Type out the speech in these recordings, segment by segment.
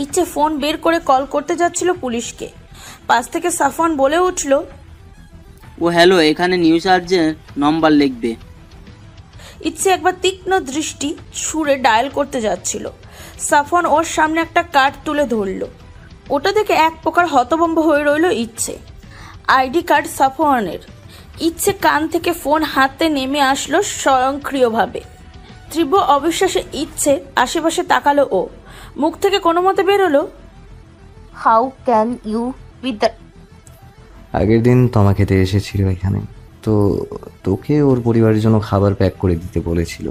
ইচ্ছে ফোন বের করে কল করতে যাচ্ছিল পুলিশকে। পাশ থেকে সাফওয়ান বলে উঠল, ও হ্যালো, এখানে নিউ চার্জের নম্বর লিখবে। ইচ্ছে একবার তীক্ষ্ণ দৃষ্টি ছুঁড়ে ডায়াল করতে যাচ্ছিল। সাফওয়ান ওর সামনে একটা কার্ড তুলে ধরল। ওটা দেখে এক প্রকার হতভম্ব হয়ে রইল ইচ্ছে। আইডি কার্ড সাফওয়ানের। ইচ্ছে কান থেকে ফোন হাতে নেমে আসলো স্বয়ংক্রিয়ভাবে। তীব্র অবিশ্বাসে ইচ্ছে আশেপাশে তাকালো। ও মুখ থেকে কোনো মতে বেরোলো, how can you with the. আগের দিন তমা খেতে এসেছিল এখানে, তো তোকে ওর পরিবারের জন্য খাবার প্যাক করে দিতে বলেছিল।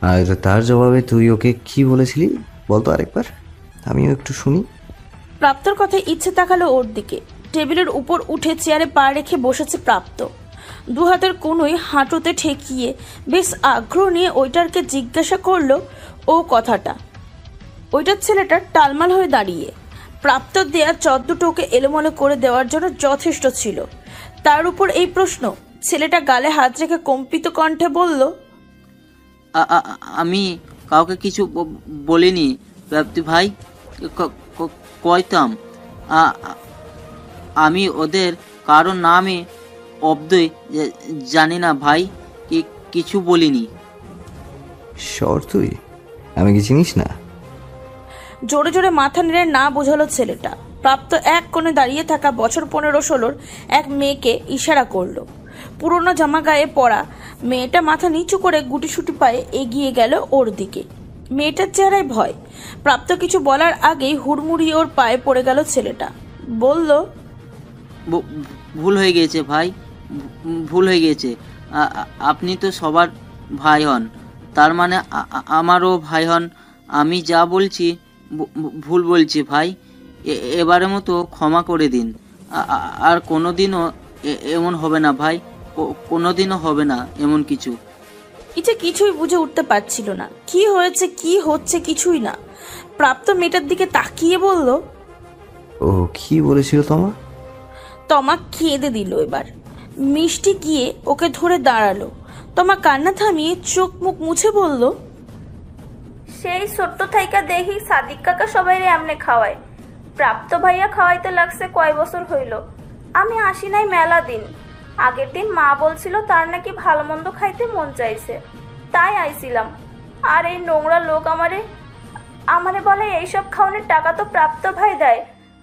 আর তার জবাবে তুই ওকে কি বলেছিলি বলতো আরেকবার, আমিও একটু শুনি। প্রাপ্তর কথায় ইচ্ছে তাকালো ওর দিকে। টেবিলের উপর উঠে চেয়ারে পা রেখে বসেছে প্রাপ্ত। দু হাতের কোনোই হাঁটুতে ঠেকিয়ে বেশ আগ্রহ নিয়ে ওইটারকে জিজ্ঞাসা করলো ও কথাটা। ওইটার ছেলেটা টালমাল হয়ে দাঁড়িয়ে। প্রাপ্ত দেয়া 14টোকে এলোমেলো করে দেওয়ার জন্য যথেষ্ট ছিল। তার উপর এই প্রশ্ন। ছেলেটা গালে হাত রেখে কম্পিত কণ্ঠে বলল, আমি কাউকে কিছু বলিনি প্রাপ্তি ভাই, কইতাম। আমি ওদের কারোর নামে অব্দই জানি না ভাই, কিছু বলিনি। শর তুই, আমি কি চিনিস না? জোরে জোরে মাথা নেড়ে না বোঝালো ছেলেটা। প্রাপ্ত এক কোণে দাঁড়িয়ে থাকা বছর 15-16 এক মেয়েকে ইশারা করলো। পুরনো জামা গায়ে পরা মেয়েটা মাথা নিচু করে গুটিসুটি পায়ে এগিয়ে গেল ওর দিকে। মেয়েটার চেহারায় ভয়। প্রাপ্ত কিছু বলার আগেই হুড়মুড়িয়ে ওর পায়ে পড়ে গেল ছেলেটা। বলল, ভুল হয়ে গেছে ভাই, ভুল হয়ে গেছে। আপনি তো সবার ভাই হন, তার মানে আমারও ভাই হন। আমি যা বলছি ভুল বলছি ভাই, এবারের মতো ক্ষমা করে দিন। আর কোনোদিনও এমন হবে না ভাই, কোনোদিনও হবে না এমন কিছু। ইচ্ছে কিছুই বুঝে উঠতে পারছিল না, কি হয়েছে কি হচ্ছে কিছুই না। প্রাপ্ত মেয়েটার দিকে তাকিয়ে বলল, ও কি বলেছিল তোমা? তমা কেঁদে দিল এবার। মিষ্টি গিয়ে ওকে ধরে দাঁড়ালো। তমা কান্না থামিয়ে চোখ মুখ মুছে বলল, সেই ছোট্ট থাইকা দেখি সাদিক কাকা সবাই এমনে খাওয়ায়, প্রাপ্ত ভাইয়া খাওয়াইতে লাগছে কয় বছর হইল। আমি আসি নাই মেলা দিন। আগের দিন মা বলছিল তার নাকি ভালো মন্দ খাইতে মন চাইছে, তাই আইছিলাম। আর এই নোংরা লোক আমারে বলে এইসব খাওয়ানোর টাকা তো প্রাপ্ত ভাই দেয়,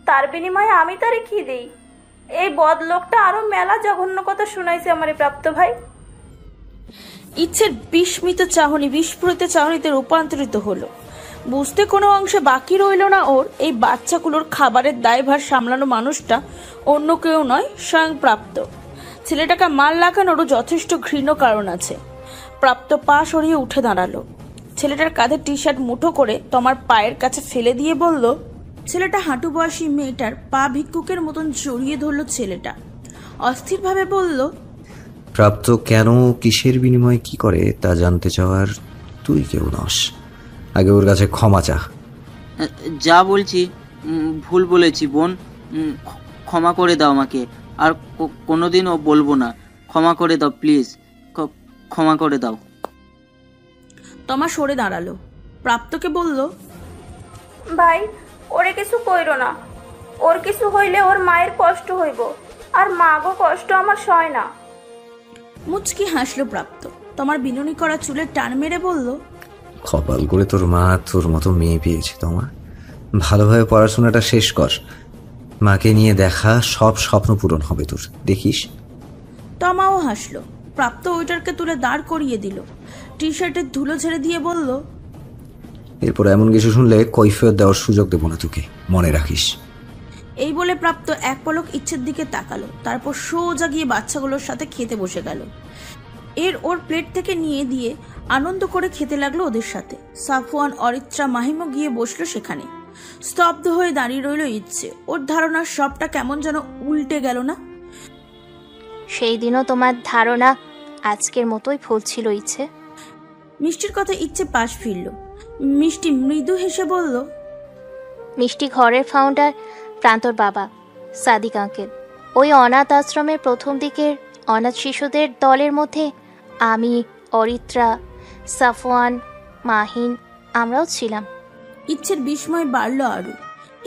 তার বিনিময়ে আমি তারে কি দিই। এই বদ লোকটা আরো মেলা জঘন্য কথা শুনাইছে আমারে প্রাপ্ত ভাই। ইচ্ছের বিস্মিত চাহনি বিস্ফোরিত চাহনিতে রূপান্তরিত হলো। বুঝতে কোনো অংশে বাকি রইল না ওর, এই বাচ্চাগুলোর খাবারের দায়ভার সামলানো মানুষটা অন্য কেউ নয়, স্বয়ং প্রাপ্ত। ছেলেটাকে মাল লাগানোরও যথেষ্ট ঘৃণ কারণ আছে। প্রাপ্ত পা সরিয়ে উঠে দাঁড়ালো। ছেলেটার কাঁধে টি শার্ট মুঠো করে তোমার পায়ের কাছে ফেলে দিয়ে বলল। ছেলেটা হাঁটু বয়সী মেয়েটার পা ভিক্ষুকের মতন জড়িয়ে ধরল। ছেলেটা অস্থিরভাবে বলল, প্রাপ্ত কেন কিসের বিনিময়ে কি করে তা জানতে চাওয়ার তুই কেউ নস। আগে ওর কাছে ক্ষমা চা। যা বলছি ভুল বলেছি বোন, ক্ষমা করে দাও আমাকে। আর কোনোদিনও বলবো না। ক্ষমা করে দাও প্লিজ, ক্ষমা করে দাও। তমা সরে দাঁড়ালো। প্রাপ্তকে বলল, ভাই ওরে কিছু কইরো না, ওর কিছু হইলে ওর মায়ের কষ্ট হইব, আর মা গো কষ্ট আমার সয় না। মুচকি হাসলো প্রাপ্ত। তোমার বিনুনি করা চুলের টান মেরে বলল, কপাল করে তোর মা তোর মতো মেয়ে পেয়েছে। তোমার ভালোভাবে পড়াশোনাটা শেষ কর, মাকে নিয়ে দেখা সব স্বপ্ন পূরণ হবে তোর, দেখিস। তমাও হাসলো। প্রাপ্ত ওইটারকে তুলে দাঁড় করিয়ে দিল। টি শার্টের ধুলো ঝেড়ে দিয়ে বলল, এরপর এমন কিছু শুনলে কৈফিয়ত দেওয়ার সুযোগ দেবো না তোকে, মনে রাখিস। এই বলে প্রাপ্ত এক পলক ইচ্ছের দিকে তাকালো, তারপর সোজা গিয়ে বাচ্চাগুলোর সাথে খেতে বসে গেল। ওর প্লেট থেকে নিয়ে দিয়ে আনন্দ করে খেতে লাগলো ওদের সাথে। সাফওয়ান, অরিত্রা, মাহিমও গিয়ে বসলো সেখানে। স্তব্ধ হয়ে দাঁড়িয়ে রইল ইচ্ছে। ওর ধারণার সবটা কেমন যেন উল্টে গেল না? সেই দিনও তোমার ধারণা আজকের মতোই ভুল ছিল ইচ্ছে। মিষ্টির কথা ইচ্ছে পাশ ফিরল। মিষ্টি মৃদু হেসে বলল, মিষ্টি ঘরের ফাউন্ডার প্রান্তর বাবা সাদিক আঙ্কেল। ওই অনাথ আশ্রমের প্রথম দিকের অনাথ শিশুদের দলের মধ্যে আমি, অরিত্রা, সাফওয়ান, মাহিন আমরাও ছিলাম। ইচ্ছের বিস্ময় বাড়ল আরও।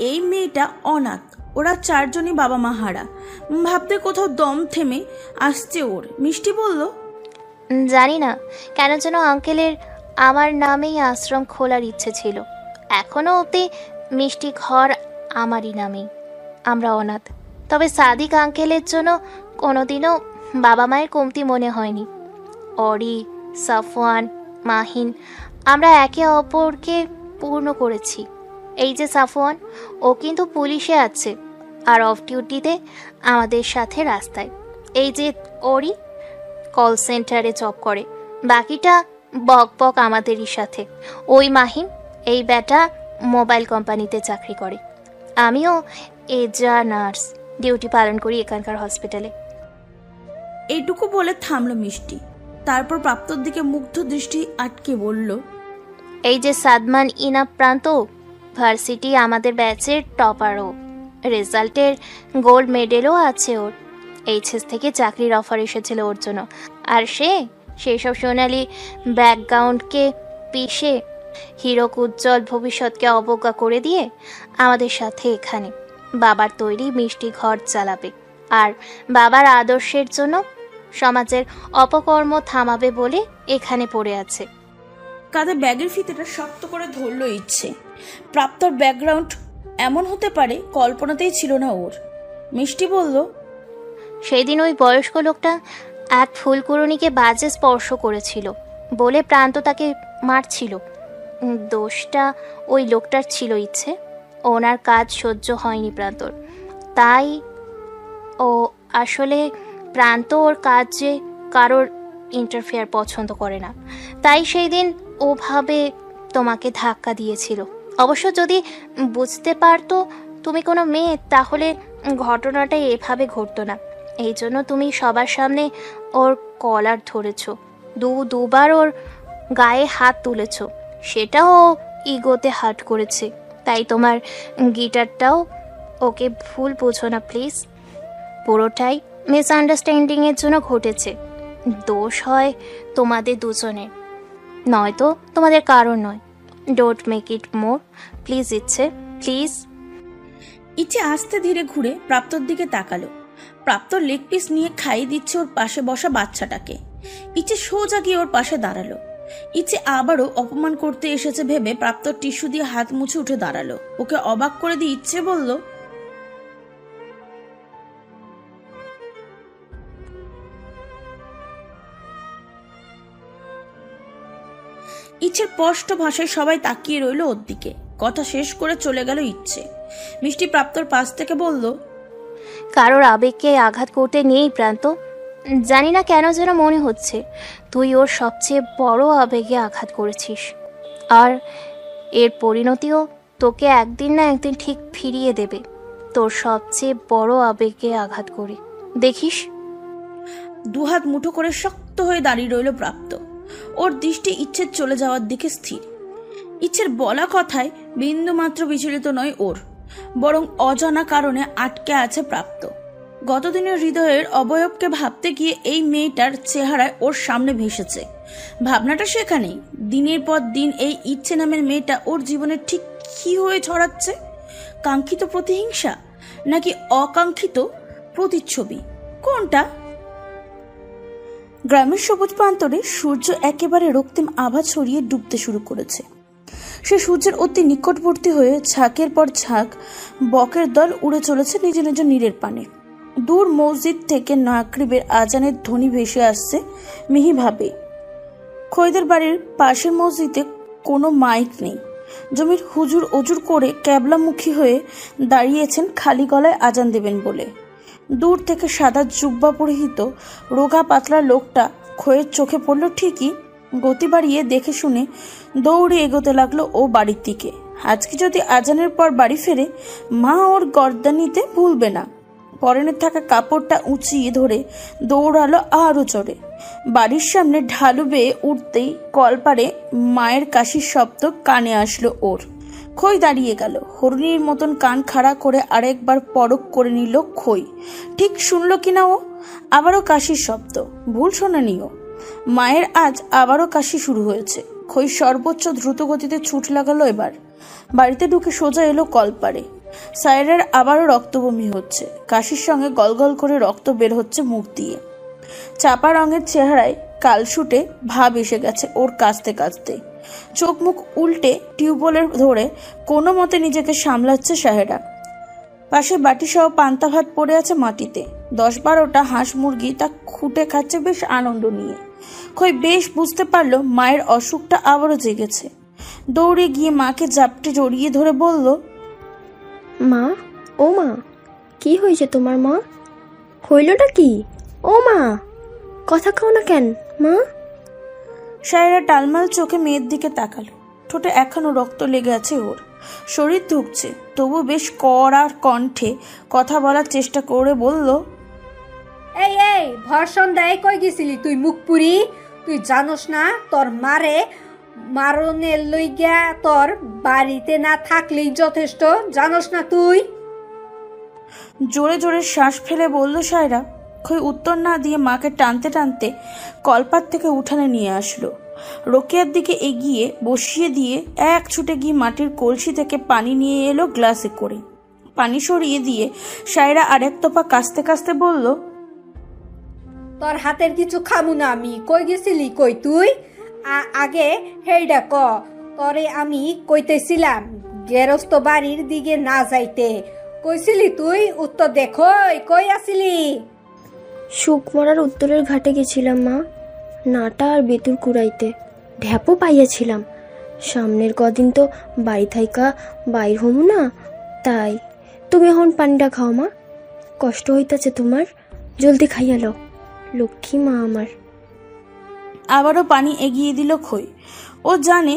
এই মেয়েটা অনাথ, ওরা চারজনই বাবা মা হারা। ভাবতে কোথাও দম থেমে আসছে ওর। মিষ্টি বলল, জানি না কেন যেন আঙ্কেলের আমার নামেই আশ্রম খোলার ইচ্ছে ছিল। এখনো অবধি মিষ্টি ঘর আমারই নামেই। আমরা অনাথ, তবে সাদিক আঙ্কেলের জন্য কোনোদিনও বাবা মায়ের কমতি মনে হয়নি। অরি, সাফওয়ান, মাহিন, আমরা একে অপরকে পূর্ণ করেছি। এই যে সাফওয়ান, ও কিন্তু পুলিশে আছে আর অফ ডিউটিতে আমাদের সাথে রাস্তায়। এই যে অরি কল সেন্টারে জব করে, বাকিটা বক বক আমাদেরই সাথে। ওই মাহিন, এই ব্যাটা মোবাইল কোম্পানিতে চাকরি করে। আমিও এজা নার্স, ডিউটি পালন করি এখানকার হসপিটালে। এইটুকু বলে থামল মিষ্টি। তারপর প্রাপ্তর দিকে মুগ্ধ দৃষ্টি আটকে বলল, এই যে সাদমান ইনাপ প্রান্ত, ভার্সিটি আমাদের ব্যাচের টপারও, রেজাল্টের গোল্ড মেডেলও আছে ওর। এইচএস থেকে চাকরির অফার এসেছিল ওর জন্য, আর সেই সব সোনালি ব্যাকগ্রাউন্ডকে পিষে হিরক উজ্জ্বল ভবিষ্যৎকে অবজ্ঞা করে দিয়ে আমাদের সাথে এখানে বাবার তৈরি মিষ্টি ঘর চালাবে, আর বাবার আদর্শের জন্য সমাজের অপকর্ম থামাবে বলে এখানে পড়ে আছে। কাঁধে ব্যাগের ফিতেটা শক্ত করে ধরল ইচ্ছে। প্রাপ্তর ব্যাকগ্রাউন্ড এমন হতে পারে কল্পনাতেই ছিল না ওর। মিষ্টি বলল, সেই দিন ওই বয়স্ক লোকটা এক ফুলকুড়নিকে বাজে স্পর্শ করেছিল বলে প্রান্ত তাকে মারছিল। দোষটা ওই লোকটার ছিল ইচ্ছে। ওনার কাজ সহ্য হয়নি প্রান্তর, তাই ও আসলে প্রান্ত ওর কাজে কারোর ইন্টারফেয়ার পছন্দ করে না, তাই সেই দিন ওভাবে তোমাকে ধাক্কা দিয়েছিল। অবশ্য যদি বুঝতে পারতো তুমি কোনো মেয়ে, তাহলে ঘটনাটা এভাবে ঘটতো না। এই জন্য তুমি সবার সামনে ওর কলার ধরেছ, দুবার ওর গায়ে হাত তুলেছ। সেটাও ইগোতে হার্ট করেছে। তাই তোমার গিটারটাও ওকে ভুল বোঝো না প্লিজ। পুরোটাই মিসআন্ডারস্ট্যান্ডিংয়ের জন্য ঘটেছে। দোষ হয় তোমাদের দুজনের, নয়তো তোমাদের কারণ নয়। Don't make it more please ইচ্ছে, প্লিজ। ইচ্ছে আস্তে ধীরে ঘুরে প্রাপ্তর দিকে তাকালো। প্রাপ্ত লেগ পিস নিয়ে খাইয়ে দিচ্ছে ওর পাশে বসা বাচ্চাটাকে। ইচ্ছে সোজা গিয়ে ওর পাশে দাঁড়ালো। ইচ্ছে আবারও অপমান করতে এসেছে ভেবে প্রাপ্তর টিস্যু দিয়ে হাত মুছে উঠে দাঁড়ালো। ওকে অবাক করে দিয়ে ইচ্ছে বলল, ইচ্ছের স্পষ্ট ভাষায় সবাই তাকিয়ে রইল ওর দিকে। কথা শেষ করে চলে গেল ইচ্ছে। মিষ্টি প্রাপ্তর পাশ থেকে বলল, কারোর আবেগকে আঘাত করতে নেই প্রান্ত। জানি না কেন যেন মনে হচ্ছে তুই ওর সবচেয়ে বড় আবেগে আঘাত করেছিস, আর এর পরিণতিও তোকে একদিন না একদিন ঠিক ফিরিয়ে দেবে তোর সবচেয়ে বড় আবেগে আঘাত করে, দেখিস। দুহাত মুঠো করে শক্ত হয়ে দাঁড়িয়ে রইল প্রাপ্ত। ওর দৃষ্টি ইচ্ছের চলে যাওয়ার দিকে স্থির। ইচ্ছের বলা কথায় বিন্দু মাত্র বিচলিত নয় ওর, বরং অজানা কারণে আটকে আছে প্রাপ্ত। গতদিনের হৃদয়ের অবয়বকে ভাবতে গিয়ে এই মেয়েটার চেহারায় ওর সামনে ভেসেছে। ভাবনাটা সেখানেই। দিনের পর দিন এই ইচ্ছে নামের মেয়েটা ওর জীবনে ঠিক কি হয়ে ছড়াচ্ছে? কাঙ্ক্ষিত প্রতিহিংসা নাকি অকাঙ্ক্ষিত প্রতিচ্ছবি, কোনটা? গ্রামের সবুজ প্রান্তরে সূর্য একেবারে রক্তিম আভা ছড়িয়ে ডুবতে শুরু করেছে। সে সূর্যের অতি নিকটবর্তী হয়ে ঝাঁকের পর ঝাঁক বকের দল উড়ে চলেছে নিজ নিজ নীড়ের পানে। দূর মসজিদ থেকে মাগরিবের আজানের ধ্বনি ভেসে আসছে মিহিভাবে। খৈদের বাড়ির পাশের মসজিদে কোনো মাইক নেই। জমির হুজুর অজুর করে ক্যাবলামুখী হয়ে দাঁড়িয়েছেন খালি গলায় আজান দেবেন বলে। দূর থেকে সাদা জুব্বা পরিহিত রোগা পাতলা লোকটা খোয়ের চোখে পড়ল ঠিকই। গতি বাড়িয়ে দেখে শুনে দৌড়ে এগোতে লাগলো ও বাড়ির দিকে। আজকে যদি আজানের পর বাড়ি ফেরে, মা ওর গর্দানিতে ভুলবে না। পরনে থাকা কাপড়টা উঁচিয়ে ধরে দৌড়ালো আরো চড়ে। বাড়ির সামনে ঢালু বেয়ে উঠতেই কলপারে মায়ের কাশির শব্দ কানে আসলো ওর। খই দাঁড়িয়ে গেল। হরিণীর মতন কান খাড়া করে আরেকবার পরখ করে নিল খই। ঠিক শুনল কিনা ও? আবারও কাশির শব্দ। ভুল শোনেনি ও। মায়ের আজ আবারও কাশি শুরু হয়েছে। খই সর্বোচ্চ দ্রুত গতিতে ছুট লাগালো এবার। বাড়িতে ঢুকে সোজা এলো কলপারে। সায়রার আবারও রক্তবমি হচ্ছে, কাশির সঙ্গে গলগল করে রক্ত বের হচ্ছে মুখ দিয়ে। চাপা রঙের চেহারায় কালশুটে ভাব এসে গেছে ওর কাঁচতে কাঁচতে। চোখ মুখ উল্টে টিউবওয়েলের ধরে কোনো মতে নিজেকে সামলাচ্ছে সাহেরা। পাশে বাটি সহ পান্তা ভাত পড়ে আছে মাটিতে। 10-12টা হাঁস মুরগি তা খুঁটে খাচ্ছে বেশ আনন্দ নিয়ে। খই বেশ বুঝতে পারলো মায়ের অসুখটা আবারও জেগেছে। দৌড়ে গিয়ে মাকে জাপটে জড়িয়ে ধরে বলল, মা, ও মা, কি হয়েছে তোমার মা? হইলটা কি? ও মা, কথা কও না কেন মা? সায়রা টালমাল চোখে মেয়ের দিকে তাকালো। ঠোঁটে এখনো রক্ত লেগে আছে ওর, শরীর ধুকছে, তবু বেশ কড়া কণ্ঠে কথা বলার চেষ্টা করে বলল, এই এই ভর্ষণ দেয় কই গেছিলি তুই মুখপুরি? তুই জানোস না তোর মারে মারনের লইগা তোর বাড়িতে না থাকলেই যথেষ্ট, জানোস না তুই? জোরে জোরে শ্বাস ফেলে বলল সায়রা। খই উত্তর না দিয়ে মাকে টানতে টানতে কলপাত থেকে উঠানে নিয়ে আসলো। রোকেয়ার দিকে এগিয়ে বসিয়ে দিয়ে এক ছুটে গিয়ে মাটির কলসি থেকে পানি নিয়ে এলো গ্লাসে করে। পানি সরিয়ে দিয়ে সায়রা আরেক তোপা কাস্তে কাস্তে বলল, তোর হাতের কিছু খামু না আমি। কই গেছিলি কই তুই? আগে হেইডা ক। তরে আমি কইতেছিলাম গেরস্ত বাড়ির দিকে না যাইতে, কইছিলি তুই? উত্তর দেখো, কই আসিলি? শুকমরার উত্তরের ঘাটে গেছিলাম মা, নাটা আর বেতুর কুড়াইতে। ঢ্যাপও পাইয়াছিলাম। সামনের কদিন তো বাড়ি থাইকা বাইর হমু না, তাই। তুমি এখন পানিটা খাও মা, কষ্ট হইতাছে তোমার, জলদি খাইয়া লও, লক্ষ্মী মা আমার। আবারও পানি এগিয়ে দিল খই। ও জানে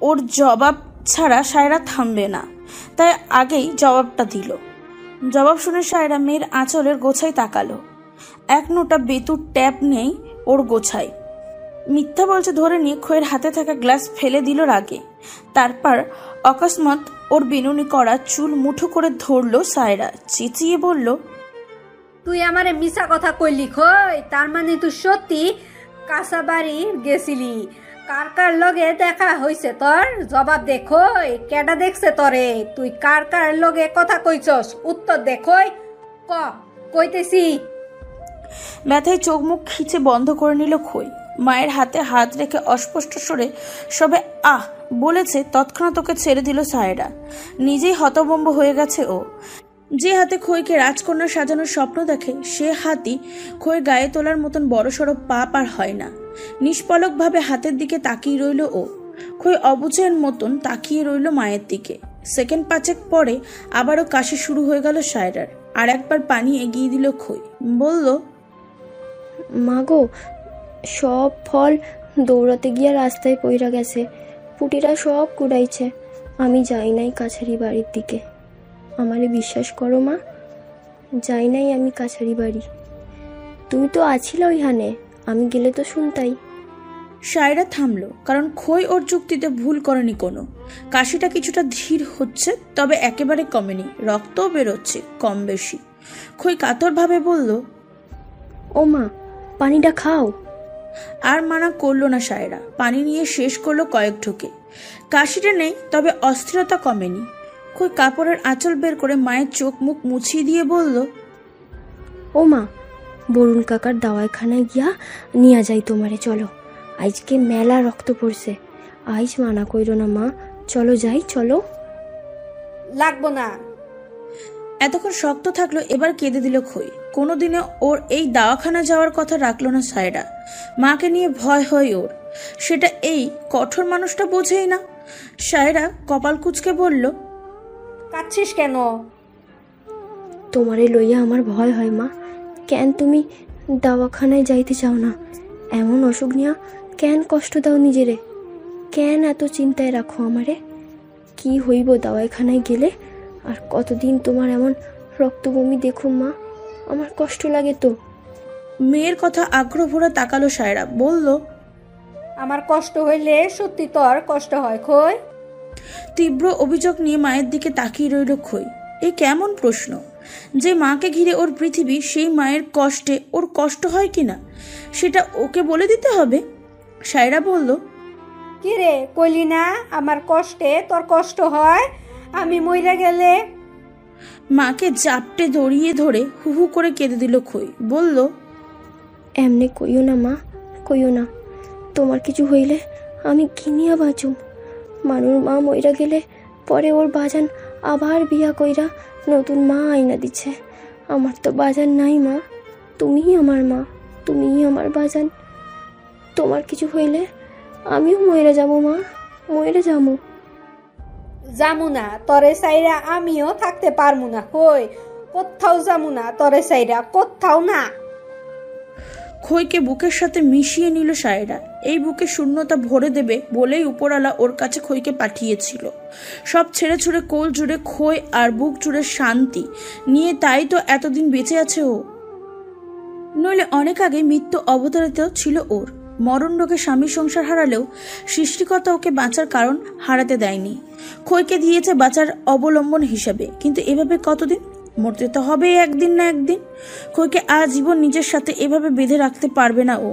ওর জবাব ছাড়া সায়রা থামবে না, তাই আগেই জবাবটা দিল। জবাব শুনে সায়রা মেয়ের আঁচলের গোছায় তাকালো। এক নোটা বেতুর ট্যাপ নেই ওর গোছায়। মিথ্যা বলছে ধরে নিয়ে খইয়ের হাতে থাকা গ্লাস ফেলে দিল রাগে। তারপর অকস্মাৎ ওর বিনুনি করা চুল মুঠো করে ধরলো সায়রা, চেঁচিয়ে বলল, তুই আমারে মিছা কথা কইলি খই? তার মানে তুই সত্যি কাঁচা বাড়ি গেছিলি? কার কার লগে দেখা হইছে তোর? জবাব দেখো, কেডা দেখছে তরে? তুই কার কার লগে কথা কইছস? উত্তর দেখো, ক কইতেছি। ব্যথায় চোখ মুখ খিচে বন্ধ করে নিল খই। মায়ের হাতে হাত রেখে অস্পষ্ট স্বরে সবে আহ বলেছে, তৎক্ষণাৎ ওকে ছেড়ে দিল সায়রা। নিজেই হতভম্ব হয়ে গেছে ও। যে হাতে খইকে রাজকন্যা সাজানোর স্বপ্ন দেখে, সে হাতই খই গায়ে তোলার মতন বড়সড় পাপ আর হয় না। নিষ্পলকভাবে হাতের দিকে তাকিয়ে রইল ও। খই অবুঝের মতন তাকিয়ে রইল মায়ের দিকে। সেকেন্ড 5 পরে আবারও কাশি শুরু হয়ে গেল সায়রার। আর একবার পানি এগিয়ে দিল খই, বলল, মাগো, সব ফল দৌড়াতে গিয়া রাস্তায় পইরা গেছে, পুটিরা সব কুড়াইছে। আমি যাই নাই কাছারি বাড়ির দিকে, আমারে বিশ্বাস করো মা, যাই নাই আমি কাছারি বাড়ি। তুমি তো আছিলা ওইখানে, আমি গেলে তো শুনতাই। সায়রা থামলো, কারণ খই ওর যুক্তিতে ভুল করেনি কোনো। কাশিটা কিছুটা ধীর হচ্ছে, তবে একেবারে কমেনি, রক্তও বেরোচ্ছে কম বেশি। খই কাতরভাবে বলল, ও মা, পানিটা খাও। আর মানা করলো না সায়রা। পানি নিয়ে শেষ করলো কয়েক ঢোকে। কাশিটা নেই, তবে অস্থিরতা কমেনি। খই কাপড়ের আঁচল বের করে মায়ের চোখ মুখ মুছিয়ে দিয়ে বলল, ও মা, বরুণ কাকার দাওয়াইখানায় গিয়া নিয়া যাই তোমারে, চলো। আজকে মেলা রক্ত পড়ছে, আইজ মানা কইরো না মা, চলো যাই, চলো। লাগবো না। এতক্ষণ শক্ত থাকলো, এবার কেঁদে দিল খই। কোনোদিনে ওর এই দাওয়াখানা যাওয়ার কথা রাখলো না সায়রা। মাকে নিয়ে ভয় হয় ওর, সেটা এই কঠোর মানুষটা বোঝেই না। সায়রা কপাল কুঁচকে বলল, কাঁদছিস কেন? তোমারে লইয়া আমার ভয় হয় মা। কেন তুমি দাওয়াখানায় যাইতে চাও না? এমন অসুখ নিয়া কেন কষ্ট দাও নিজেরে? কেন এত চিন্তায় রাখো আমারে? কি হইব দাওয়াখানায় গেলে? আর কতদিন তোমার এমন রক্তবমি দেখো মা, আমার কষ্ট লাগে তো। মেয়ের কথা আগ্রহ ভরা তাকালো সায়রা, বলল, আমার কষ্ট হইলে সত্যি তোর কষ্ট হয় খই? তীব্র অভিযোগ নিয়ে মায়ের দিকে তাকিয়ে রইল খই। এই কেমন প্রশ্ন! যে মাকে ঘিরে ওর পৃথিবী, সেই মায়ের কষ্টে ওর কষ্ট হয় কিনা সেটা ওকে বলে দিতে হবে? সায়রা বলল, কিরে কইলি না আমার কষ্টে তোর কষ্ট হয়? আমি মইরা গেলে মাকে জাপটে দড়িয়ে ধরে হু হু করে কেঁদে দিল খই। বলল, এমনি কইও না মা, কইও না। তোমার কিছু হইলে আমি কিনিয়া বাঁচুম। মানুর মা মইরা গেলে পরে ওর বাজান আবার বিয়া কইরা নতুন মা আইনা দিচ্ছে। আমার তো বাজান নাই মা, তুমিই আমার মা, তুমিই আমার বাজান। তোমার কিছু হইলে আমিও মইরা যাবো মা, মইরা যাবো। যামু না তরে সাইরা, আমিও থাকতে পারমু না। কই কোথাও যামু না তরে সাইরা, কোথাও না। খইকে বুকের সাথে মিশিয়ে নিল সায়রা। এই বুকে শূন্যতা ভরে দেবে বলেই উপরওয়ালা ওর কাছে খইকে পাঠিয়েছিল। সব ছেড়ে ছুড়ে কোল জুড়ে খই আর বুক জুড়ে শান্তি নিয়ে, তাই তো এতদিন বেঁচে আছে ও। নইলে অনেক আগে মৃত্যু অবতারিত ছিল ওর। মরণ রোগে স্বামী সংসার হারালেও সৃষ্টিকর্তা ওকে বাঁচার কারণ হারাতে দেয়নি। খইকে দিয়েছে বাঁচার অবলম্বন হিসাবে। কিন্তু এভাবে কতদিন? মরতে তো হবে একদিন না একদিন। খইকে আজীবন নিজের সাথে এভাবে বেঁধে রাখতে পারবে না ও।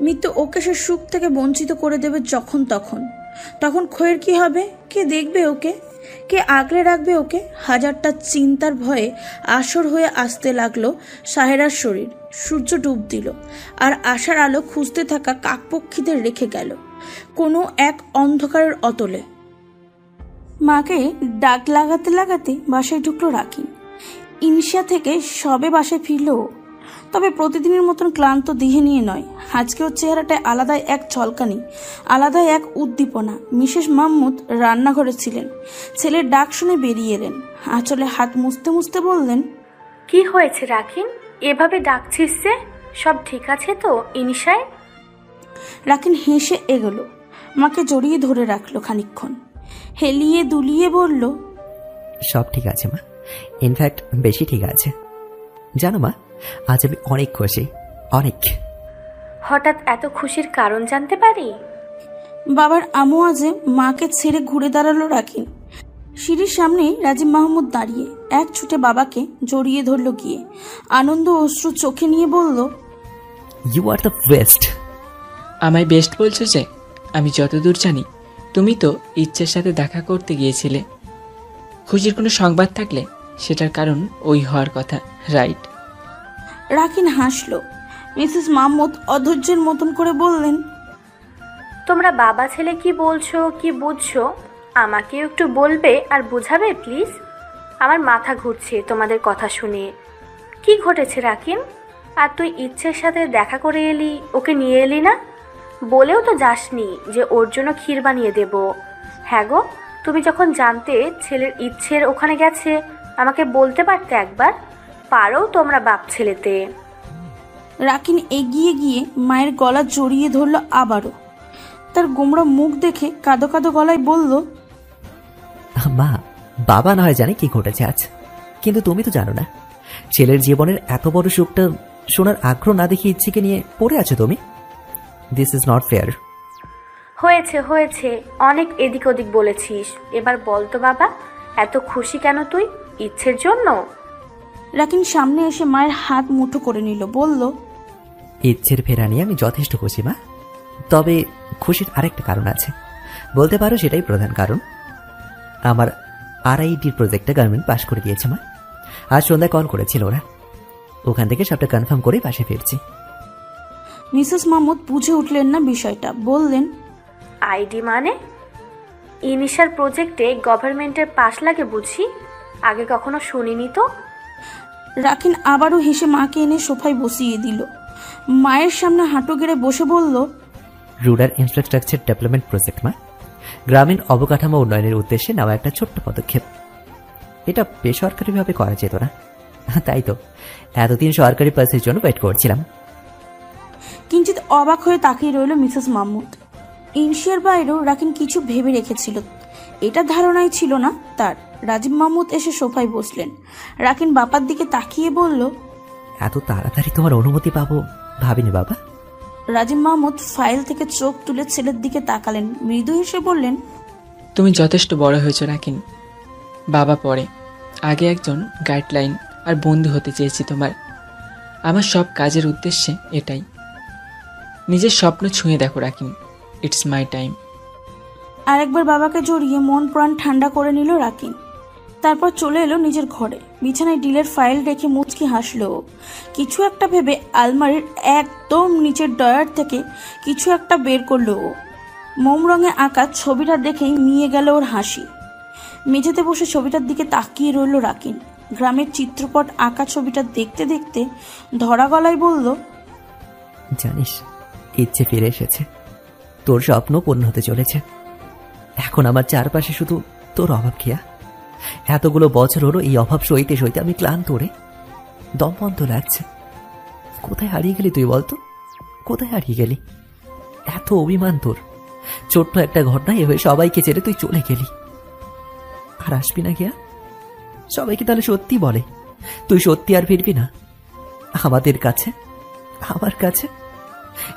মৃত্যু ওকে সে সুখ থেকে বঞ্চিত করে দেবে যখন তখন। তখন খইয়ের কি হবে? কে দেখবে ওকে? কে আগলে রাখবে ওকে? হাজারটা চিন্তার ভয়ে আসর হয়ে আসতে লাগলো সাহেরার শরীর। সূর্য ডুব দিল আর আশার আলো খুঁজতে থাকা কাকপক্ষীদের রেখে গেল কোনো এক অন্ধকারের অতলে। মাকে ডাক লাগাতে লাগাতে বাসায় ঢুকলো রাকিন। ইনশিয়া থেকে সবে বাসায় ফিরল। তবে প্রতিদিনের মতন ক্লান্ত দেহে নিয়ে নয়। আজকে ওর চেহারাটায় আলাদাই এক ঝলকানি, আলাদাই এক উদ্দীপনা। মিসেস মাহমুদ রান্নাঘরে ছিলেন। ছেলের ডাক শুনে বেরিয়ে এলেন। আঁচলে হাত মুছতে মুছতে বললেন, কি হয়েছে রাকিন, এভাবে ডাকছিস যে? সব ঠিক আছে তো ইনিশায়? রাকিন হেসে এগোলো, মাকে জড়িয়ে ধরে রাখলো খানিকক্ষণ। হেলিয়ে দুলিয়ে বলল, সব ঠিক আছে মা, ইনফ্যাক্ট বেশি ঠিক আছে। জানো মা, আজ আমি অনেক খুশি, অনেক। হঠাৎ এত খুশির কারণ জানতে পারি? বাবার আমোয়াজে মাকে ছেড়ে ঘুরে দাঁড়ালো রাকিন। সিঁড়ির সামনেই রাজীব মাহমুদ দাঁড়িয়ে এক ছুটে বাবাকে জড়িয়ে ধরল গিয়ে। আনন্দ অশ্রু চোখে নিয়ে বলল, ইউ আর দ্য বেস্ট। আমায় বেস্ট বলছো যে? আমি যতদূর জানি তুমি তো ইচ্ছের সাথে দেখা করতে গিয়েছিলে। খুশির কোনো সংবাদ থাকলে সেটার কারণ ওই হওয়ার কথা, রাইট? রাকিন হাসল। মিসেস মাহমুদ অধৈর্যের মতন করে বললেন, তোমরা বাবা ছেলে কি বলছো, কি বুঝছো? আমাকেও একটু বলবে আর বুঝাবে প্লিজ। আমার মাথা ঘুরছে তোমাদের কথা শুনে। কি ঘটেছে রাকিন? আর তুই ইচ্ছের সাথে দেখা করে এলি, ওকে নিয়ে এলি না? বলেও তো যাসনি যে ওর জন্য ক্ষীর বানিয়ে দেব। হ্যাঁ গো, তুমি যখন জানতে ছেলের ইচ্ছের ওখানে গেছে আমাকে বলতে পারতে একবার। পারো তোমরা বাপ ছেলেতে। রাকিন এগিয়ে গিয়ে মায়ের গলা জড়িয়ে ধরল আবারও। তার গোমড়া মুখ দেখে কাঁদো কাঁদো গলায় বলল, মা, বাবা না হয় জানে কি ঘটেছে আজ, কিন্তু তুমি তো জানো না। ছেলের জীবনের এত বড় সুখটা শোনার আগ্রহ না দেখে ইচ্ছেকে নিয়ে পড়ে আছো তুমি। This is not fair. হয়েছে হয়েছে, অনেক এদিক ওদিক বলেছিস। এবার বল তো বাবা, এত খুশি কেন তুই ইচ্ছের জন্য? রাকিন সামনে এসে মায়ের হাত মুঠো করে নিল, বলল, ইচ্ছের ফেরা নিয়ে আমি যথেষ্ট খুশি মা। তবে খুশির আরেকটা কারণ আছে, বলতে পারো সেটাই প্রধান কারণ। আমার আরআইডির প্রজেক্টটা গভর্নমেন্ট পাশ করে দিয়েছে মা। আজ সন্ধ্যায় কল করেছিল ওরা, ওখান থেকে সবটা কনফার্ম করে পাশে ফিরছি। মিসেস মাহমুদ বুঝে উঠলেন না বিষয়টা, বললেন, আইডি মানে? ইনিশার প্রজেক্টে গভর্নমেন্টের পাশ লাগে বুঝি? আগে কখনো শুনিনি তো। রাকিন আবারও হেসে মাকে এনে সোফায় বসিয়ে দিল। মায়ের সামনে হাঁটু গেড়ে বসে বলল, রুরাল ইনফ্রাস্ট্রাকচার ডেভেলপমেন্ট প্রজেক্ট মা, গ্রামীণ অবকাঠামো উন্নয়নের উদ্দেশ্যে নেওয়া একটা ছোট্ট পদক্ষেপ। এটা বেসরকারিভাবে করা যেত না, তাই তো এতদিন সরকারি পাসের জন্য ওয়েট করছিলাম। কিঞ্চিত অবাক হয়ে তাকিয়ে রইল মিসেস মাহমুদ। ইনশিয়ার বাইরেও রাকিন কিছু ভেবে রেখেছিল, এটা ধারণাই ছিল না তার। রাজীব মাহমুদ এসে সোফায় বসলেন। রাকিন বাবার দিকে তাকিয়ে বলল, এত তাড়াতাড়ি তোমার অনুমতি পাবো ভাবিনি বাবা। রাজীব মাহমুদ ফাইল থেকে চোখ তুলে ছেলের দিকে তাকালেন, মৃদু হেসে বললেন, তুমি যথেষ্ট বড় হয়েছো রাকিন। বাবা পরে, আগে একজন গাইডলাইন আর বন্ধু হতে চেয়েছি তোমার। আমার সব কাজের উদ্দেশ্যে এটাই। নিজের স্বপ্ন ছুঁয়ে দেখো রাকিন, ইটস মাই টাইম। আরেকবার বাবাকে জড়িয়ে মন প্রাণ ঠান্ডা করে নিল রাকিন। তারপর চলে এলো নিজের ঘরে। বিছানায় ডিলের ফাইল রেখে মুচকি হাসলো। কিছু একটা ভেবে আলমারির একদম নিচের ডয়ার থেকে কিছু একটা বের করলো ও। মোম রঙে আঁকা ছবিটা দেখেই মিয়ে গেল ওর হাসি। মেঝেতে বসে ছবিটার দিকে তাকিয়ে রইল রাকিন। গ্রামের চিত্রপট আঁকা ছবিটা দেখতে দেখতে ধরা গলায় বলল, জানিস, ইচ্ছে ফিরে এসেছে। তোর স্বপ্ন পূর্ণ হতে চলেছে। এখন আমার চারপাশে শুধু তোর অভাব। খেয়া এতগুলো বছর হলো এই অভাব সইতে সইতে আমি ক্লান্ত রে, দম বন্ধ লাগছে। কোথায় হারিয়ে গেলি তুই বলতো? কোথায় হারিয়ে গেলি? এত অভিমান তোর, ছোট্ট একটা ঘটনা এভাবে সবাইকে ছেড়ে তুই চলে গেলি। আর আসবি না গিয়া? সবাইকে তাহলে সত্যি বলে, তুই সত্যি আর ফিরবি না আমাদের কাছে, আমার কাছে?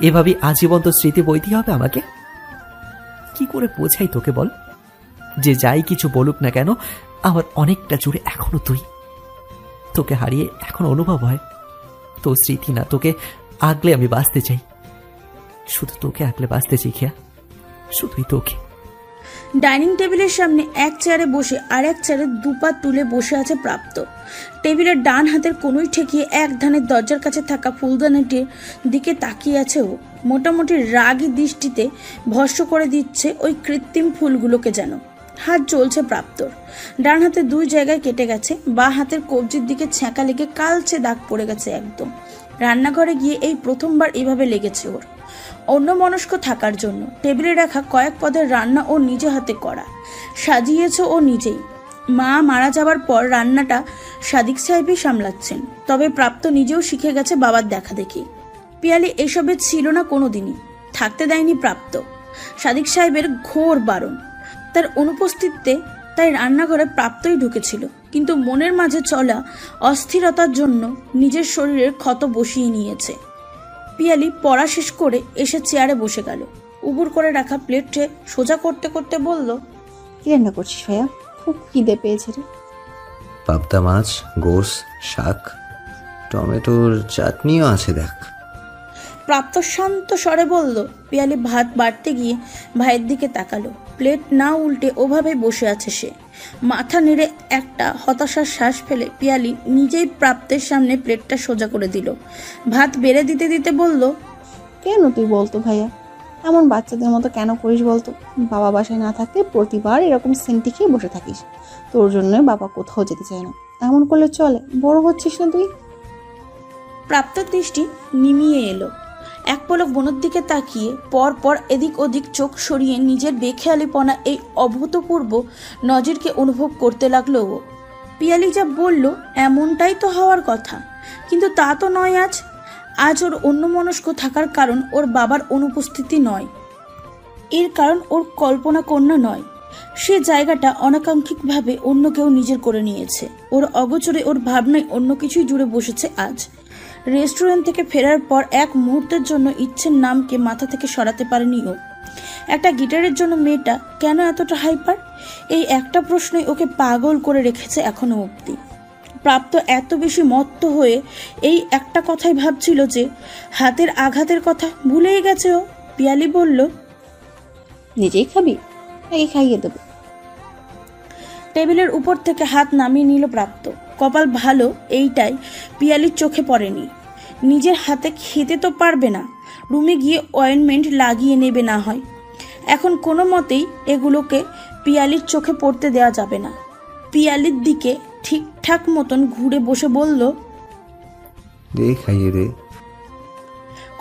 এভাবে আজীবন তো স্মৃতি বইতে হবে আমাকে। কি করে বোঝাই তোকে বল, যে যাই কিছু বলুক না কেন আমার অনেকটা জুড়ে এখনো তুই। তোকে হারিয়ে এখন অনুভব হয় তোর স্মৃতি না, তোকে আগলে আমি বাঁচতে চাই। শুধু তোকে আগলে বাঁচতে চাই খেয়া, শুধুই তোকে। ডাইনিং টেবিলের সামনে এক চেয়ারে বসে আর এক চেয়ারে দুপা তুলে বসে আছে প্রাপ্ত। টেবিলের ডান হাতের কোনোই ঠেকিয়ে এক ধানের দরজার কাছে থাকা ফুলদানিটির দিকে তাকিয়ে আছে ও। মোটামুটি রাগী দৃষ্টিতে ভস্ম করে দিচ্ছে ওই কৃত্রিম ফুলগুলোকে যেন। হাত জ্বলছে প্রাপ্তর। ডান হাতে দুই জায়গায় কেটে গেছে, বা হাতের কবজির দিকে ছ্যাঁকা লেগে কালচে দাগ পড়ে গেছে একদম। রান্নাঘরে গিয়ে এই প্রথমবার এভাবে লেগেছে ওর। অন্যমনস্ক থাকার জন্য টেবিলে রাখা কয়েক পদের রান্না ও নিজে হাতে করা, সাজিয়েছে ও নিজেই। মা মারা যাবার পর রান্নাটা সাদিক সাহেবই সামলাচ্ছেন, তবে প্রাপ্ত নিজেও শিখে গেছে বাবার দেখা দেখি। পিয়ালি এসবে ছিল না কোনোদিনই, থাকতে দেয়নি প্রাপ্ত। সাদিক সাহেবের ঘোর বারণ, তার অনুপস্থিতিতে তাই রান্নাঘরে প্রাপ্তই ঢুকেছিল। কিন্তু মনের মাঝে চলা অস্থিরতার জন্য নিজের শরীরের ক্ষত বসিয়ে নিয়েছে। পিয়ালি পড়া শেষ করে এসে চেয়ারে বসে গেল। উবুর করে রাখা প্লেটে সোজা করতে করতে বলল, কি রান্না করছিস ভাইয়া? খুব খিদে পেয়েছে রে। পাবদা মাছ, গোস, শাক, টমেটোর চাটনিও আছে দেখ। প্রাপ্ত শান্ত স্বরে বলল। পিয়ালি ভাত বাড়তে গিয়ে ভাইয়ের দিকে তাকালো। প্লেট না উল্টে ওভাবে বসে আছে সে। মাথা নেড়ে একটা হতাশার শ্বাস ফেলে পিয়ালি নিজেই প্রাপ্তের সামনে প্লেটটা সোজা করে দিল। ভাত বেড়ে দিতে দিতে বলল, কেন তুই বলতো ভাইয়া, এমন বাচ্চাদের মতো কেন করিস বলতো? বাবা বাসায় না থাকতে প্রতিবার এরকম সেন্টি খেয়ে বসে থাকিস। তোর জন্য বাবা কোথাও যেতে চায় না। এমন করলে চলে? বড় হচ্ছিস না তুই? প্রাপ্তর দৃষ্টি নিমিয়ে এলো। এক পলক বোনের দিকে তাকিয়ে পর পর এদিক ওদিক চোখ সরিয়ে নিজের বেখেয়ালিপনা এই অভূতপূর্ব নজিরকে অনুভব করতে লাগলো ও। পিয়ালি যা বলল এমনটাই তো হওয়ার কথা, কিন্তু তা তো নয়। আজ ওর অন্যমনস্ক থাকার কারণ ওর বাবার অনুপস্থিতি নয়, এর কারণ ওর কল্পনা কন্যা নয়। সে জায়গাটা অনাকাঙ্ক্ষিকভাবে অন্য কেউ নিজের করে নিয়েছে। ওর অগোচরে ওর ভাবনায় অন্য কিছুই জুড়ে বসেছে আজ। রেস্টুরেন্ট থেকে ফেরার পর এক মুহূর্তের জন্য ইচ্ছের নামকে মাথা থেকে সরাতে পারেনি ও। একটা গিটারের জন্য মেয়েটা কেন এতটা হাইপার, এই একটা প্রশ্নই ওকে পাগল করে রেখেছে এখনো অবধি। প্রাপ্ত এত বেশি মত্ত হয়ে এই একটা কথাই ভাবছিল যে হাতের আঘাতের কথা ভুলেই গেছে ও। পিয়ালি বলল, নিজেই খাবি নাকি খাইয়ে দেবো? টেবিলের উপর থেকে হাত নামিয়ে নিল প্রাপ্ত। কপাল ভালো এইটাই পিয়ালির চোখে পড়েনি। নিজের হাতে খেতে তো পারবে না, রুমে গিয়ে অয়েনমেন্ট লাগিয়ে নেবে না হয়। এখন কোনো মতেই এগুলোকে পিয়ালির চোখে পড়তে দেওয়া যাবে না। পিয়ালির দিকে ঠিকঠাক মতন ঘুরে বসে বলল, দে খাইয়ে দে।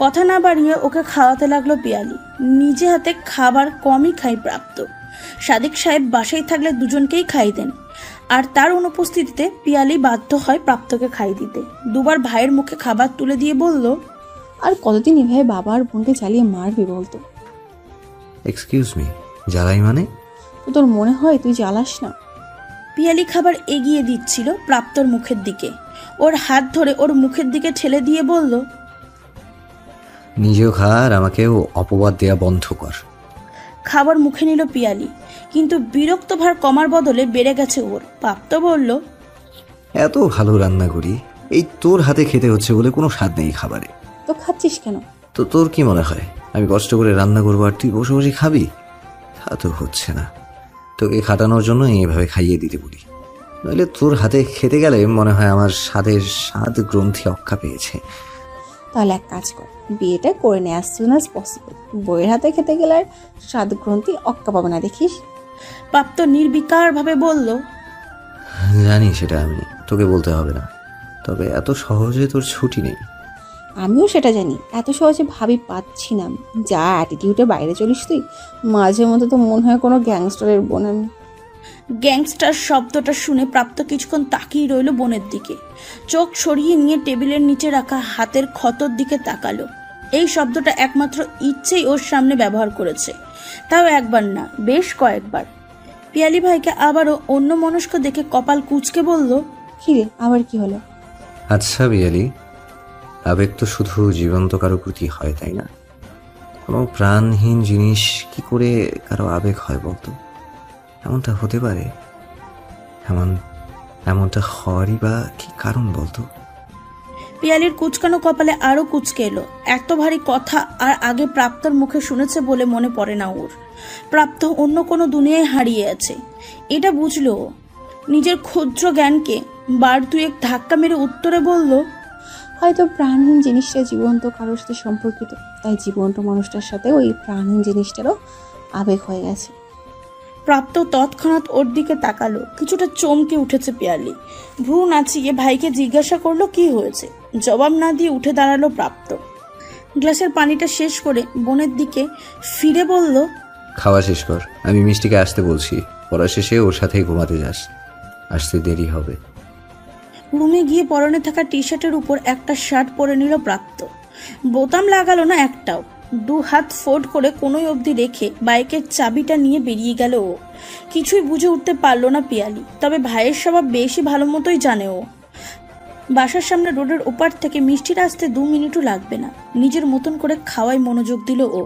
কথা না বাড়িয়ে ওকে খাওয়াতে লাগলো পিয়ালি। নিজে হাতে খাবার কমই খায় প্রাপ্ত। সাদিক সাহেব বাসায় থাকলে দুজনকেই খাই দেন, আর তার অনুপস্থিতিতে পিয়ালি বাধ্য হয় প্রাপ্তকে খাই দিতে। দুবার ভাইয়ের মুখে খাবার তুলে দিয়ে বলল, আর কতদিন এভাবে বাবা আর বোনকে চালিয়ে মারবি বলতো? এক্সকিউজ মি, জ্বালাই মানে? তো তোর মনে হয় তুই জ্বালাস না? পিয়ালি খাবার এগিয়ে দিচ্ছিল প্রাপ্তর মুখের দিকে। ওর হাত ধরে ওর মুখের দিকে ঠেলে দিয়ে বলল, নিজেও খা আর আমাকেও অপবাদ দেয়া বন্ধ কর। খাবার মুখে নিল পিয়ালি, কিন্তু বিরক্ত ভার কমার বদলে বেড়ে গেছে ওর। প্রাপ্ত বলল, এত ভালো রান্না করি, এই তোর হাতে খেতে হচ্ছে বলে কোনো স্বাদ নেই খাবারে। তো খাচ্ছিস কেন? তো তোর কি মনে হয় আমি কষ্ট করে রান্না করবো আর তুই বসে বসে খাবি? তা তো হচ্ছে না। তোকে খাটানোর জন্য এইভাবে খাইয়ে দিতে বলি, নইলে তোর হাতে খেতে গেলে মনে হয় আমার স্বাদ গ্রন্থি অক্কা পেয়েছে। তাহলে এক কাজ কর, বিয়েটা করে নে অ্যাজ সুন অ্যাজ পসিবল। বইয়ের হাতে খেতে গেলে আর স্বাদ গ্রন্থি অক্কা পাবে না, দেখিস। প্রাপ্ত নির্বিকারভাবে বলল, জানি সেটা, আমি তোকে বলতে হবে না, তবে এত সহজে তোর ছুটি নেই। আমিও সেটা জানি, এত সহজে ভাবি পাচ্ছি না আমি। যা অ্যাটিটিউডে বাইরে চলিস তুই, মাঝে মধ্যে তো মনে হয় কোনো গ্যাংস্টারের বোন আমি। গ্যাংস্টার শব্দটা শুনে প্রাপ্ত কিছুক্ষণ তাকিয়ে রইল বোনের দিকে। চোখ সরিয়ে নিয়ে টেবিলের নিচে রাখা হাতের ক্ষতর দিকে তাকালো। এই শব্দটা একমাত্র ইচ্ছেই ওর সামনে ব্যবহার করেছে, তাও একবার না, বেশ কয়েকবার। পিয়ালি ভাইকে আবারও অন্য মনস্ক দেখে কপাল কুঁচকে বলল, কিরে আবার কি হলো? আচ্ছা বিয়ালি, আবেগ তো শুধু জীবন্ত কারো প্রতি হয়, তাই না? কোনো প্রাণহীন জিনিস কি করে কারো আবেগ হয় বলতো? এমনটা হতে পারে, এমনটা হওয়ারই বা কি কারণ বলতো? পিয়ালির কুচকানো কপালে আরো কুচকে এলো। এত ভারী কথা আর আগে প্রাপ্তর মুখে শুনেছে বলে মনে পড়ে না ওর। প্রাপ্ত অন্য কোনো দুনিয়ায় হারিয়ে আছে, এটা বুঝলো ও। নিজের ক্ষুদ্র জ্ঞানকে বার দুয়েক ধাক্কা মেরে উত্তরে বলল, হয়তো প্রাণহীন জিনিসটা জীবন্ত কারোর সাথে সম্পর্কিত, তাই জীবন্ত মানুষটার সাথে ওই প্রাণহীন জিনিসটারও আবেগ হয়ে গেছে। প্রাপ্ত তৎক্ষণাৎ ওর দিকে তাকালো। কিছুটা চমকে উঠেছে পিয়ালি। ভ্রু নাচিয়ে ভাইকে জিজ্ঞাসা করলো কি হয়েছে। জবাব না দিয়ে উঠে দাঁড়ালো প্রাপ্ত। গ্লাসের পানিটা শেষ করে বোনের দিকে ফিরে বলল, খাওয়া শেষ কর, আমি মিষ্টিকে আসতে বলছি। পড়া শেষে ওর সাথেই ঘুমাতে যাস, আসতে দেরি হবে। রুমে গিয়ে পরনে থাকা টি শার্টের উপর একটা শার্ট পরে নিল প্রাপ্ত। বোতাম লাগালো না একটাও। দু হাত ফোল্ড করে কোনোই অবধি রেখে বাইকের চাবিটা নিয়ে বেরিয়ে গেল ও। কিছুই বুঝে উঠতে পারলো না পিয়ালি, তবে ভাইয়ের স্বভাব বেশি ভালো মতোই জানে ও। বাসার সামনে রোডের ওপার থেকে মিষ্টির আসতে 2 মিনিটও লাগবে না। নিজের মতন করে খাওয়ায় মনোযোগ দিল ও।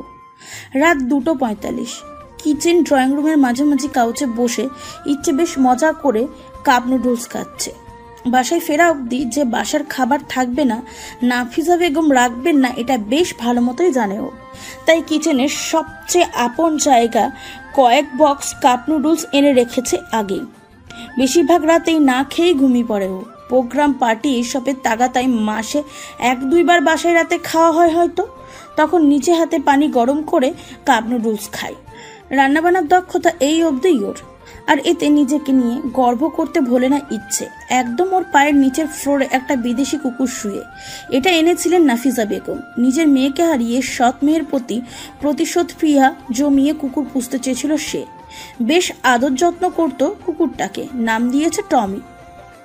রাত 2:45। কিচেন ড্রয়িং রুমের মাঝামাঝি কাউচে বসে ইচ্ছে বেশ মজা করে কাপ নুডলস খাচ্ছে। বাসায় ফেরা অবধি যে বাসার খাবার থাকবে না, নাফিজা বেগম রাখবেন না, এটা বেশ ভালো মতোই জানে ও। তাই কিচেনের সবচেয়ে আপন জায়গা কয়েক বক্স কাপ নুডলস এনে রেখেছে আগেই। বেশিরভাগ রাতেই না খেয়েই ঘুমিয়ে পড়ে ও। প্রোগ্রাম পার্টি এসবের তাগাতায় মাসে 1-2 বার বাসায় রাতে খাওয়া হয় হয়তো, তখন নিজে হাতে পানি গরম করে কাপ নুডলস খায়। রান্নাবান্নার দক্ষতা এই অবধিই ওর। আর এতে নিজেকে নিয়ে গর্ব করতে ভোলে না ইচ্ছে। একদম ওর পায়ের নিচের ফ্লোরে একটা বিদেশি কুকুর শুয়ে। এটা এনেছিলেন নাফিজা বেগম। নিজের মেয়েকে হারিয়ে সৎ মেয়ের প্রতি প্রতিশোধ প্রিয়া জমিয়ে কুকুর পুষতে চেয়েছিল সে। বেশ আদর যত্ন করত কুকুরটাকে, নাম দিয়েছে টমি।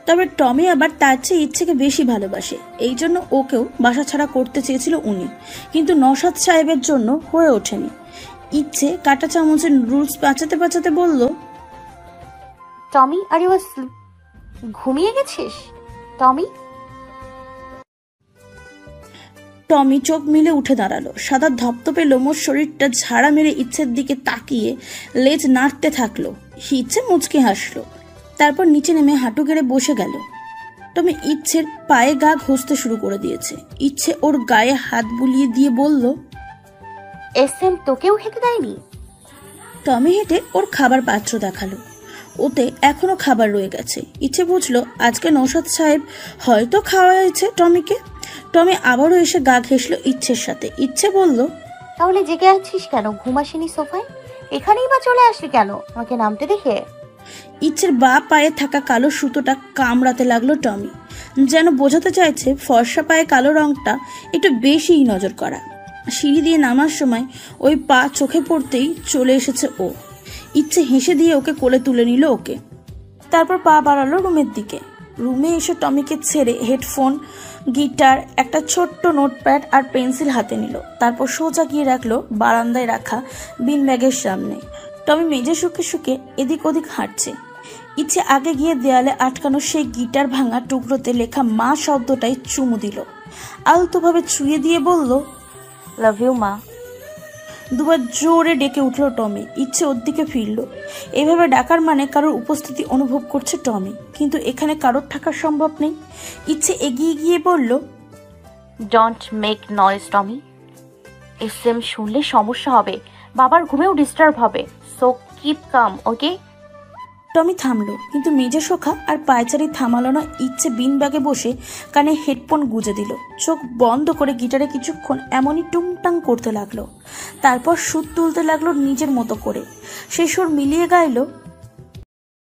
তবে টমি আবার তার চেয়ে ইচ্ছেকে বেশি ভালোবাসে, এই জন্য ওকেও বাসা ছাড়া করতে চেয়েছিল উনি, কিন্তু নওশাদ সাহেবের জন্য হয়ে ওঠেনি। ইচ্ছে কাটা চামচের নুডলস বাঁচাতে বাঁচাতে বলল, টমি আর ইউ ঘুমিয়ে গেছিস টমি? টমি চোখ মিলে উঠে দাঁড়ালো। সাদা ধপধপে লোমর শরীরটা ঝাড়া মেরে ইচ্ছের দিকে তাকিয়ে লেজ নাড়তে থাকলো। ইচ্ছে মুচকে হাসলো, তারপর নিচে নেমে হাঁটু গেড়ে বসে গেল। টমি ইচ্ছের পায়ে গা ঘষতে শুরু করে দিয়েছে। ইচ্ছে ওর গায়ে হাত বুলিয়ে দিয়ে বলল, এসএম তোকেও হেঁটে দেয়নি? টমি হেঁটে ওর খাবার পাত্র দেখালো। ওতে এখনো খাবার রয়ে গেছে। ইচ্ছে বুঝলো আজকে নওশাদ সাহেব হয়তো খাওয়াইছে টমিকে। টমি আবারও এসে গা ঘেঁষলো ইচ্ছের সাথে। ইচ্ছে বলল, তাহলে জেগে আছিস কেন? ঘুম আসেনি সোফায়? এখানেই বা চলে আসলি কেন আমাকে নামতে দেখে? ইচ্ছের বা পায়ে থাকা কালো সুতোটা কামড়াতে লাগলো টমি, যেন বোঝাতে চাইছে ফর্সা পায়ে কালো রংটা একটু বেশিই নজর করা। সিঁড়ি দিয়ে নামার সময় ওই পা চোখে পড়তেই চলে এসেছে ও। ইচ্ছে হেসে দিয়ে ওকে কোলে তুলে নিল ওকে। তারপর পা বাড়ালো রুমের দিকে। রুমে এসে টমিকে ছেড়ে হেডফোন, গিটার, একটা ছোট্ট নোটপ্যাড আর পেন্সিল হাতে নিল। তারপর সোজা গিয়ে রাখলো বারান্দায় রাখা বিন ব্যাগের সামনে। টমি মেঝে শুকে শুকে এদিক ওদিক হাঁটছে। ইচ্ছে আগে গিয়ে দেয়ালে আটকানো সেই গিটার ভাঙা টুকরোতে লেখা মা শব্দটাই চুমু দিল। আলতোভাবে ছুঁয়ে দিয়ে বলল, লাভ ইউ মা। দুবার জোরে ডেকে উঠল টমি। ইচ্ছে ওর দিকে ফিরল। এভাবে ডাকার মানে কারোর উপস্থিতি অনুভব করছে টমি, কিন্তু এখানে কারোর থাকা সম্ভব নেই। ইচ্ছে এগিয়ে গিয়ে বলল, don't make noise Tommy. SM শুনলে সমস্যা হবে, বাবার ঘুমেও ডিস্টার্ব হবে। সো কিপ কাম, ওকে? টমি থামলো, কিন্তু মেজে সখা আর পায়চারি থামালো না। ইচ্ছে বিন ব্যাগে বসে কানে হেডফোন গুঁজে দিল, চোখ বন্ধ করে গিটারে কিছুক্ষণ এমনই টুংটাং করতে লাগলো। তারপর সুর তুলতে লাগলো নিজের মতো করে। সে সুর মিলিয়ে গাইলো,